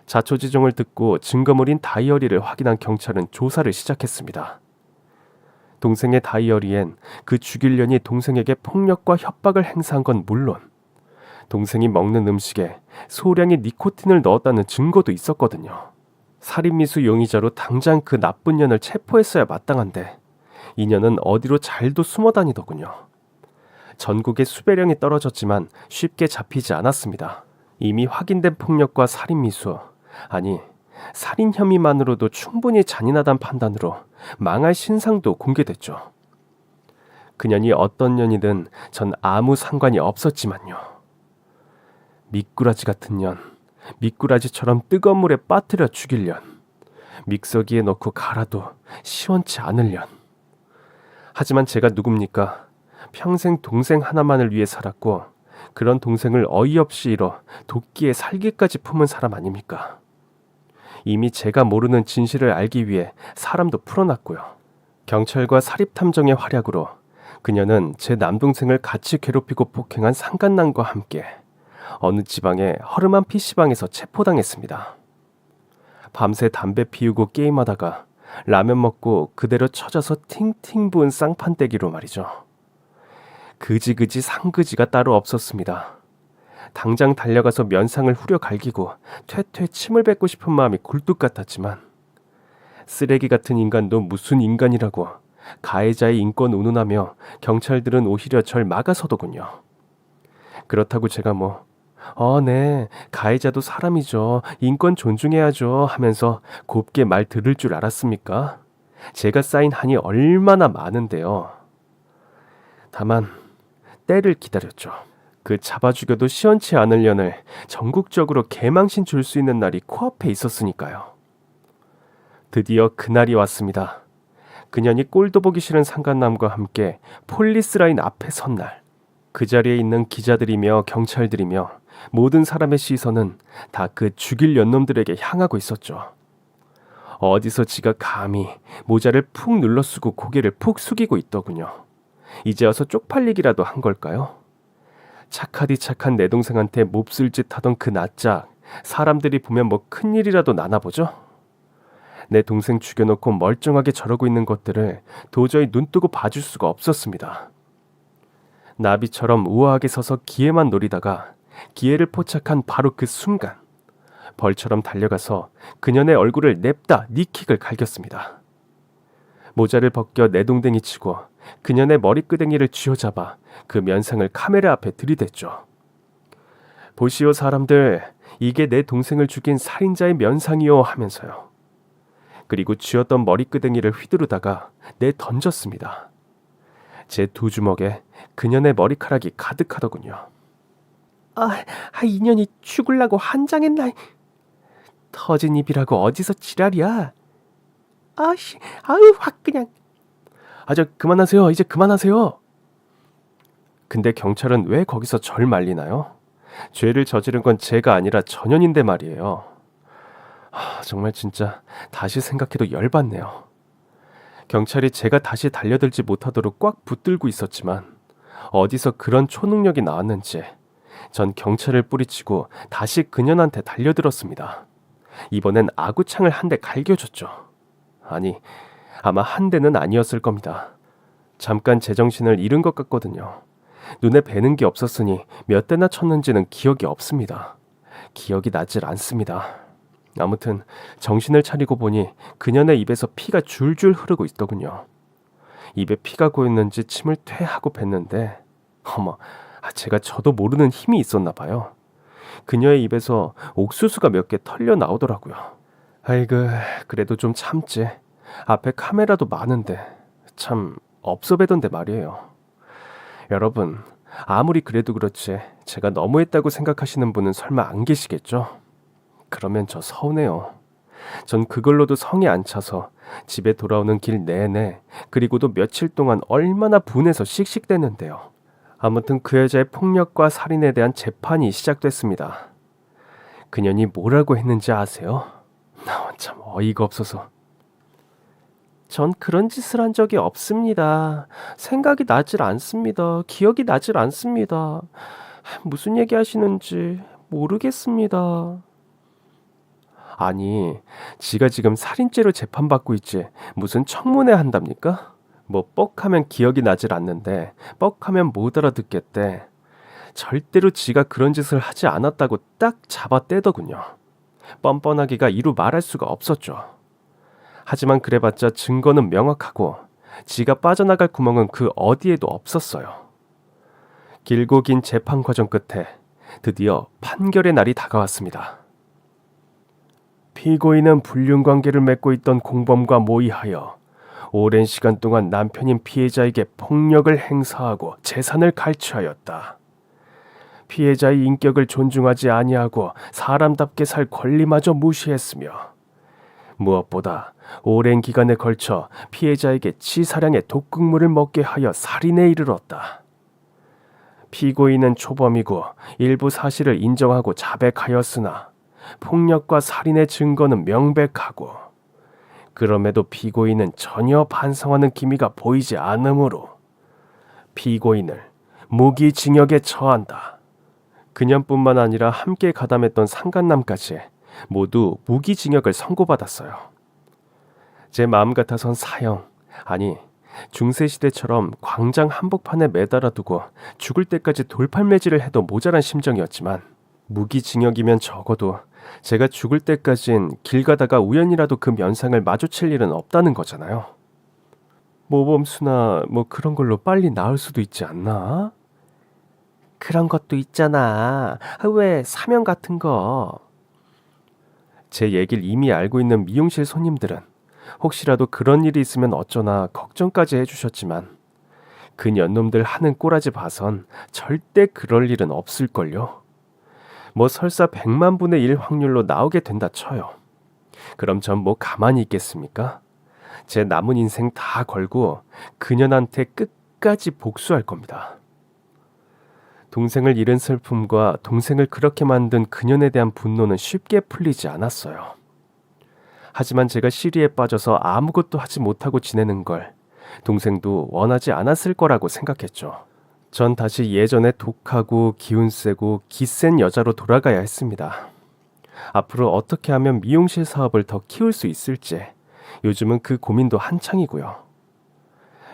자초지종을 듣고 증거물인 다이어리를 확인한 경찰은 조사를 시작했습니다. 동생의 다이어리엔 그 죽일년이 동생에게 폭력과 협박을 행사한 건 물론 동생이 먹는 음식에 소량의 니코틴을 넣었다는 증거도 있었거든요. 살인미수 용의자로 당장 그 나쁜 년을 체포했어야 마땅한데 이 년은 어디로 잘도 숨어 다니더군요. 전국에 수배령이 떨어졌지만 쉽게 잡히지 않았습니다. 이미 확인된 폭력과 살인미수, 아니 살인 혐의만으로도 충분히 잔인하다는 판단으로 망할 신상도 공개됐죠. 그년이 어떤 년이든 전 아무 상관이 없었지만요. 미꾸라지 같은 년, 미꾸라지처럼 뜨거운 물에 빠뜨려 죽일 년, 믹서기에 넣고 갈아도 시원치 않을 년. 하지만 제가 누굽니까? 평생 동생 하나만을 위해 살았고 그런 동생을 어이없이 잃어 도끼에 살기까지 품은 사람 아닙니까? 이미 제가 모르는 진실을 알기 위해 사람도 풀어놨고요. 경찰과 사립탐정의 활약으로 그녀는 제 남동생을 같이 괴롭히고 폭행한 상간남과 함께 어느 지방의 허름한 PC방에서 체포당했습니다. 밤새 담배 피우고 게임하다가 라면 먹고 그대로 처져서 팅팅 부은 쌍판떼기로 말이죠. 그지그지 상그지가 따로 없었습니다. 당장 달려가서 면상을 후려 갈기고 퇴퇴 침을 뱉고 싶은 마음이 굴뚝 같았지만 쓰레기 같은 인간도 무슨 인간이라고 가해자의 인권 운운하며 경찰들은 오히려 절 막아서더군요. 그렇다고 제가 네, 가해자도 사람이죠. 인권 존중해야죠 하면서 곱게 말 들을 줄 알았습니까? 제가 쌓인 한이 얼마나 많은데요. 다만 때를 기다렸죠. 그 잡아 죽여도 시원치 않을 년을 전국적으로 개망신 줄 수 있는 날이 코앞에 있었으니까요. 드디어 그날이 왔습니다. 그년이 꼴도 보기 싫은 상간남과 함께 폴리스라인 앞에 선 날. 그 자리에 있는 기자들이며 경찰들이며 모든 사람의 시선은 다 그 죽일 년놈들에게 향하고 있었죠. 어디서 지가 감히 모자를 푹 눌러쓰고 고개를 푹 숙이고 있더군요. 이제 와서 쪽팔리기라도 한 걸까요? 착하디 착한 내 동생한테 몹쓸 짓 하던 그 낯짝 사람들이 보면 큰일이라도 나나보죠? 내 동생 죽여놓고 멀쩡하게 저러고 있는 것들을 도저히 눈뜨고 봐줄 수가 없었습니다. 나비처럼 우아하게 서서 기회만 노리다가 기회를 포착한 바로 그 순간 벌처럼 달려가서 그년의 얼굴을 냅다 니킥을 갈겼습니다. 모자를 벗겨 내동댕이 치고 그년의 머리끄댕이를 쥐어잡아 그 면상을 카메라 앞에 들이댔죠. 보시오 사람들, 이게 내 동생을 죽인 살인자의 면상이요 하면서요. 그리고 쥐었던 머리끄댕이를 휘두르다가 내던졌습니다. 제 두 주먹에 그년의 머리카락이 가득하더군요. 이년이 죽을라고 한장했나. 터진 입이라고 어디서 지랄이야. 확 그냥. 저 그만하세요. 이제 그만하세요. 근데 경찰은 왜 거기서 절 말리나요? 죄를 저지른 건 제가 아니라 전현인데 말이에요. 정말 진짜 다시 생각해도 열받네요. 경찰이 제가 다시 달려들지 못하도록 꽉 붙들고 있었지만 어디서 그런 초능력이 나왔는지 전 경찰을 뿌리치고 다시 그년한테 달려들었습니다. 이번엔 아구창을 한 대 갈겨줬죠. 아니, 아마 한 대는 아니었을 겁니다. 잠깐 제정신을 잃은 것 같거든요. 눈에 뵈는 게 없었으니 몇 대나 쳤는지는 기억이 없습니다. 기억이 나질 않습니다. 아무튼 정신을 차리고 보니 그년의 입에서 피가 줄줄 흐르고 있더군요. 입에 피가 고였는지 침을 퇴하고 뱉는데 제가 저도 모르는 힘이 있었나 봐요. 그녀의 입에서 옥수수가 몇 개 털려 나오더라고요. 아이고, 그래도 좀 참지. 앞에 카메라도 많은데 참 없어배던데 말이에요. 여러분, 아무리 그래도 그렇지 제가 너무했다고 생각하시는 분은 설마 안 계시겠죠? 그러면 저 서운해요. 전 그걸로도 성이 안 차서 집에 돌아오는 길 내내 그리고도 며칠 동안 얼마나 분해서 씩씩대는데요. 아무튼 그 여자의 폭력과 살인에 대한 재판이 시작됐습니다. 그년이 뭐라고 했는지 아세요? 나 참 어이가 없어서. 전 그런 짓을 한 적이 없습니다. 생각이 나질 않습니다. 기억이 나질 않습니다. 무슨 얘기 하시는지 모르겠습니다. 아니, 지가 지금 살인죄로 재판받고 있지 무슨 청문회 한답니까? 뻑하면 기억이 나질 않는데 뻑하면 못 알아듣겠대. 절대로 지가 그런 짓을 하지 않았다고 딱 잡아떼더군요. 뻔뻔하기가 이루 말할 수가 없었죠. 하지만 그래봤자 증거는 명확하고 지가 빠져나갈 구멍은 그 어디에도 없었어요. 길고 긴 재판 과정 끝에 드디어 판결의 날이 다가왔습니다. 피고인은 불륜관계를 맺고 있던 공범과 모의하여 오랜 시간 동안 남편인 피해자에게 폭력을 행사하고 재산을 갈취하였다. 피해자의 인격을 존중하지 아니하고 사람답게 살 권리마저 무시했으며 무엇보다 오랜 기간에 걸쳐 피해자에게 치사량의 독극물을 먹게 하여 살인에 이르렀다. 피고인은 초범이고 일부 사실을 인정하고 자백하였으나 폭력과 살인의 증거는 명백하고 그럼에도 피고인은 전혀 반성하는 기미가 보이지 않으므로 피고인을 무기징역에 처한다. 그년뿐만 아니라 함께 가담했던 상간남까지 모두 무기징역을 선고받았어요. 제 마음 같아선 사형, 아니 중세시대처럼 광장 한복판에 매달아 두고 죽을 때까지 돌팔매질을 해도 모자란 심정이었지만 무기징역이면 적어도 제가 죽을 때까진 길 가다가 우연이라도 그 면상을 마주칠 일은 없다는 거잖아요. 모범수나 뭐 그런 걸로 빨리 나을 수도 있지 않나? 그런 것도 있잖아. 왜 사면 같은 거. 제 얘기를 이미 알고 있는 미용실 손님들은 혹시라도 그런 일이 있으면 어쩌나 걱정까지 해주셨지만 그 년놈들 하는 꼬라지 봐선 절대 그럴 일은 없을걸요. 뭐 설사 100만 분의 1 확률로 나오게 된다 쳐요. 그럼 전 뭐 가만히 있겠습니까? 제 남은 인생 다 걸고 그년한테 끝까지 복수할 겁니다. 동생을 잃은 슬픔과 동생을 그렇게 만든 그년에 대한 분노는 쉽게 풀리지 않았어요. 하지만 제가 시리에 빠져서 아무것도 하지 못하고 지내는 걸 동생도 원하지 않았을 거라고 생각했죠. 전 다시 예전에 독하고 기운 세고 기센 여자로 돌아가야 했습니다. 앞으로 어떻게 하면 미용실 사업을 더 키울 수 있을지 요즘은 그 고민도 한창이고요.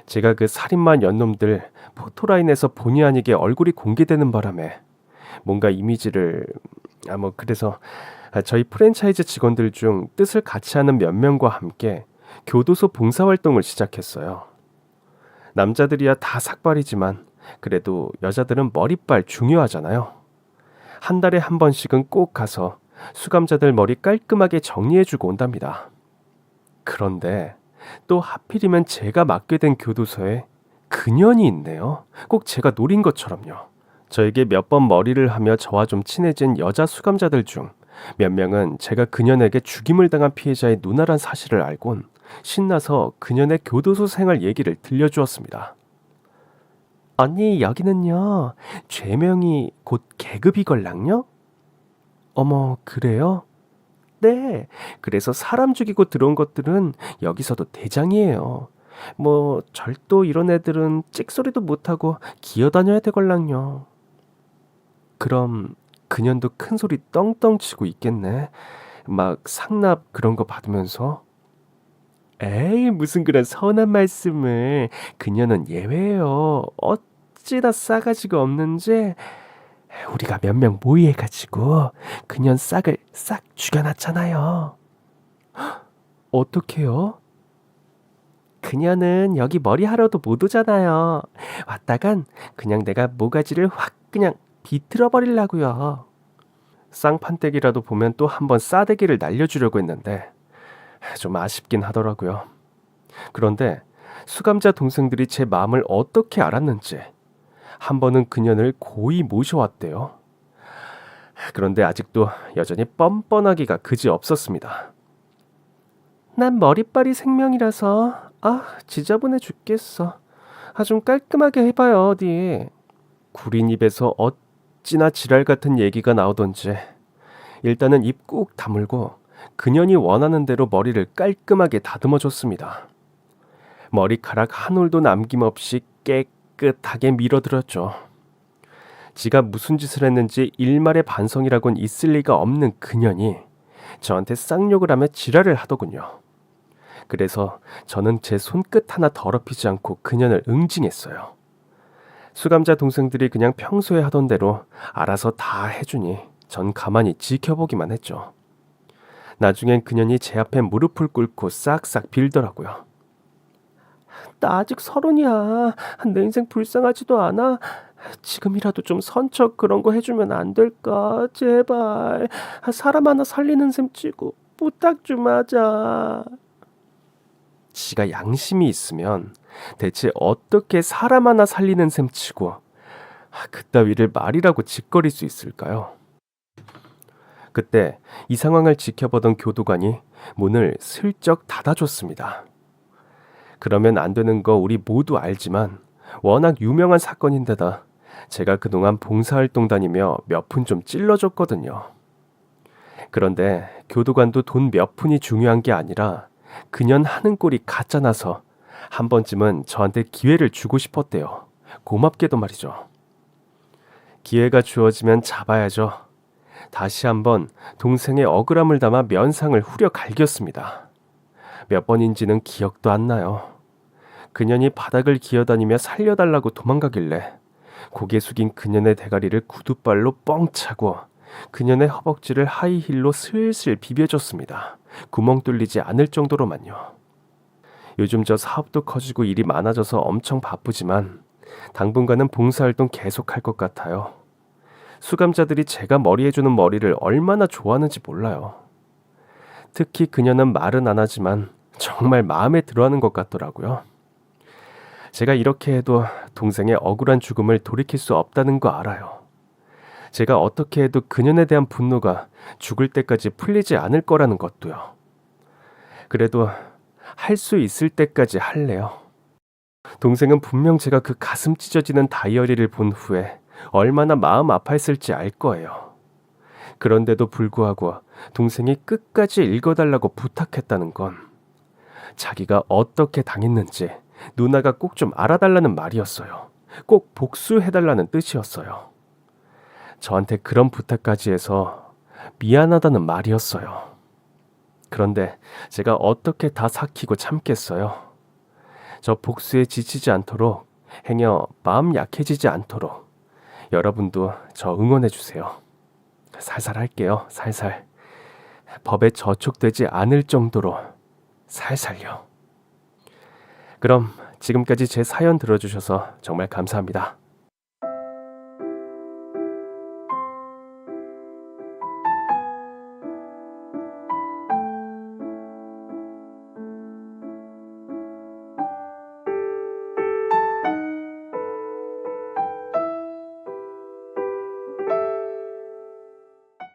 제가 그 살인마 연놈들 포토라인에서 본의 아니게 얼굴이 공개되는 바람에 뭔가 이미지를 그래서 저희 프랜차이즈 직원들 중 뜻을 같이 하는 몇 명과 함께 교도소 봉사활동을 시작했어요. 남자들이야 다 삭발이지만 그래도 여자들은 머리빨 중요하잖아요. 한 달에 한 번씩은 꼭 가서 수감자들 머리 깔끔하게 정리해주고 온답니다. 그런데 또 하필이면 제가 맡게 된 교도소에 그년이 있네요. 꼭 제가 노린 것처럼요. 저에게 몇 번 머리를 하며 저와 좀 친해진 여자 수감자들 중 몇 명은 제가 그년에게 죽임을 당한 피해자의 누나란 사실을 알곤 신나서 그년의 교도소 생활 얘기를 들려주었습니다. 언니 여기는요 죄명이 곧 계급이걸랑요? 어머 그래요? 네, 그래서 사람 죽이고 들어온 것들은 여기서도 대장이에요. 뭐 절도 이런 애들은 찍소리도 못하고 기어다녀야 되걸랑요. 그럼 그년도 큰 소리 떵떵 치고 있겠네. 막 상납 그런 거 받으면서. 에이 무슨 그런 선한 말씀을. 그년은 예외예요. 어찌나 싸가지가 없는지. 우리가 몇 명 모의해가지고 그년 싹을 싹 죽여놨잖아요. 어떡해요? 그년은 여기 머리하러도 못 오잖아요. 왔다간 그냥 내가 모가지를 확 그냥 비틀어 버리려고요. 쌍판떼기라도 보면 또 한번 싸대기를 날려주려고 했는데 좀 아쉽긴 하더라고요. 그런데 수감자 동생들이 제 마음을 어떻게 알았는지 한 번은 그년을 고이 모셔왔대요. 그런데 아직도 여전히 뻔뻔하기가 그지 없었습니다. 난 머리빨이 생명이라서 지저분해 죽겠어. 좀 깔끔하게 해봐요 어디. 구린 입에서 어찌나 지랄 같은 얘기가 나오던지 일단은 입 꾹 다물고 그년이 원하는 대로 머리를 깔끔하게 다듬어줬습니다. 머리카락 한 올도 남김없이 깨끗하게 밀어들었죠. 지가 무슨 짓을 했는지 일말의 반성이라곤 있을 리가 없는 그년이 저한테 쌍욕을 하며 지랄을 하더군요. 그래서 저는 제 손끝 하나 더럽히지 않고 그년을 응징했어요. 수감자 동생들이 그냥 평소에 하던 대로 알아서 다 해주니 전 가만히 지켜보기만 했죠. 나중엔 그년이 제 앞에 무릎을 꿇고 싹싹 빌더라고요. 나 아직 30이야. 내 인생 불쌍하지도 않아. 지금이라도 좀 선처 그런 거 해주면 안 될까? 제발. 사람 하나 살리는 셈 치고 부탁 좀 하자. 지가 양심이 있으면 대체 어떻게 사람 하나 살리는 셈 치고 그따위를 말이라고 짓거릴 수 있을까요? 그때 이 상황을 지켜보던 교도관이 문을 슬쩍 닫아줬습니다. 그러면 안 되는 거 우리 모두 알지만 워낙 유명한 사건인데다 제가 그동안 봉사활동 다니며 몇 푼 좀 찔러줬거든요. 그런데 교도관도 돈 몇 푼이 중요한 게 아니라 그년 하는 꼴이 가짜나서 한 번쯤은 저한테 기회를 주고 싶었대요. 고맙게도 말이죠. 기회가 주어지면 잡아야죠. 다시 한번 동생의 억울함을 담아 면상을 후려 갈겼습니다. 몇 번인지는 기억도 안 나요. 그년이 바닥을 기어다니며 살려달라고 도망가길래 고개 숙인 그년의 대가리를 구두발로 뻥 차고 그년의 허벅지를 하이힐로 슬슬 비벼줬습니다. 구멍 뚫리지 않을 정도로만요. 요즘 저 사업도 커지고 일이 많아져서 엄청 바쁘지만 당분간은 봉사활동 계속할 것 같아요. 수감자들이 제가 머리해주는 머리를 얼마나 좋아하는지 몰라요. 특히 그녀는 말은 안 하지만 정말 마음에 들어하는 것 같더라고요. 제가 이렇게 해도 동생의 억울한 죽음을 돌이킬 수 없다는 거 알아요. 제가 어떻게 해도 그녀에 대한 분노가 죽을 때까지 풀리지 않을 거라는 것도요. 그래도 할 수 있을 때까지 할래요. 동생은 분명 제가 그 가슴 찢어지는 다이어리를 본 후에 얼마나 마음 아파했을지 알 거예요. 그런데도 불구하고 동생이 끝까지 읽어달라고 부탁했다는 건 자기가 어떻게 당했는지 누나가 꼭 좀 알아달라는 말이었어요. 꼭 복수해달라는 뜻이었어요. 저한테 그런 부탁까지 해서 미안하다는 말이었어요. 그런데 제가 어떻게 다 삭히고 참겠어요. 저 복수에 지치지 않도록, 행여 마음 약해지지 않도록 여러분도 저 응원해주세요. 살살 할게요. 살살. 법에 저촉되지 않을 정도로 살살요. 그럼 지금까지 제 사연 들어주셔서 정말 감사합니다.